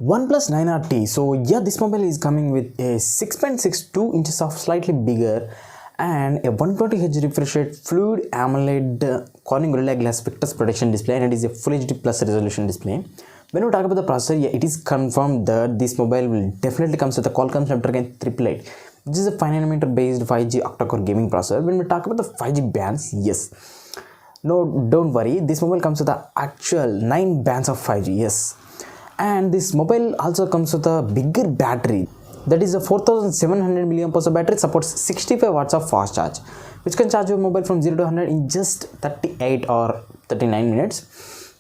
OnePlus 9RT. So yeah, this mobile is coming with a 6.62 inches of slightly bigger and a 120Hz refresh rate fluid AMOLED Corning Gorilla Glass Victus protection display, and it is a Full HD Plus resolution display. When we talk about the processor, yeah, it is confirmed that this mobile will definitely comes with a Qualcomm Snapdragon 888, which is a 5nm based 5G octa-core gaming processor. When we talk about the 5G bands, yes, no, don't worry, this mobile comes with the actual 9 bands of 5G, yes. And this mobile also comes with a bigger battery, that is a 4700 mAh battery, supports 65 watts of fast charge, which can charge your mobile from 0 to 100 in just 38 or 39 minutes.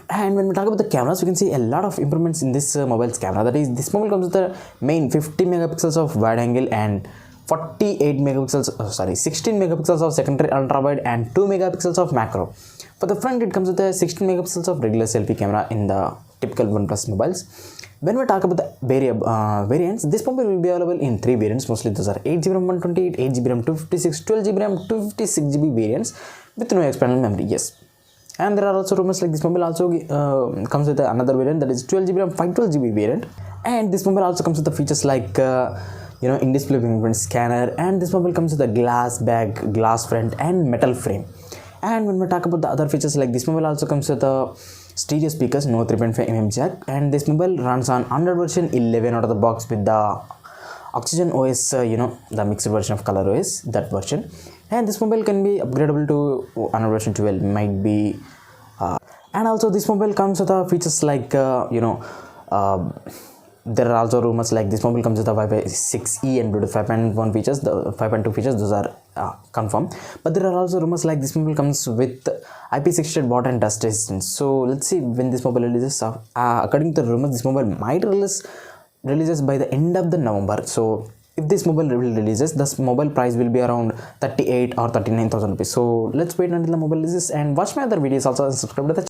And when we talk about the cameras, we can see a lot of improvements in this mobile's camera. That is, this mobile comes with the main 50 megapixels of wide angle and 48 megapixels, 16 megapixels of secondary ultra wide and 2 megapixels of macro. For the front, it comes with a 16 megapixels of regular selfie camera in the typical OnePlus mobiles. When we talk about the variants, this mobile will be available in 3 variants. Mostly those are 8GB RAM 128, 8GB RAM 256, 12GB RAM 256GB variants with no external memory. Yes. And there are also rumors like this mobile also comes with another variant, that is 12GB RAM 512GB variant. And this mobile also comes with the features like in-display fingerprint scanner, and this mobile comes with a glass back, glass front and metal frame. And when we talk about the other features, like this mobile also comes with a stereo speakers, no 3.5mm jack, and this mobile runs on Android version 11 out of the box with the Oxygen OS, the mixed version of Color OS, that version. And this mobile can be upgradable to Android version 12, might be. And also this mobile comes with features like, there are also rumors like this mobile comes with a Wi-Fi 6E and Bluetooth 5.1 features, the 5.2 features, those are confirmed. But there are also rumors like this mobile comes with IP68 bot and dust resistance. So let's see when this mobile releases. According to the rumors, this mobile might releases by the end of the November. So if this mobile releases, this mobile price will be around 38 or 39,000 rupees. So let's wait until the mobile releases and watch my other videos also and subscribe to the channel.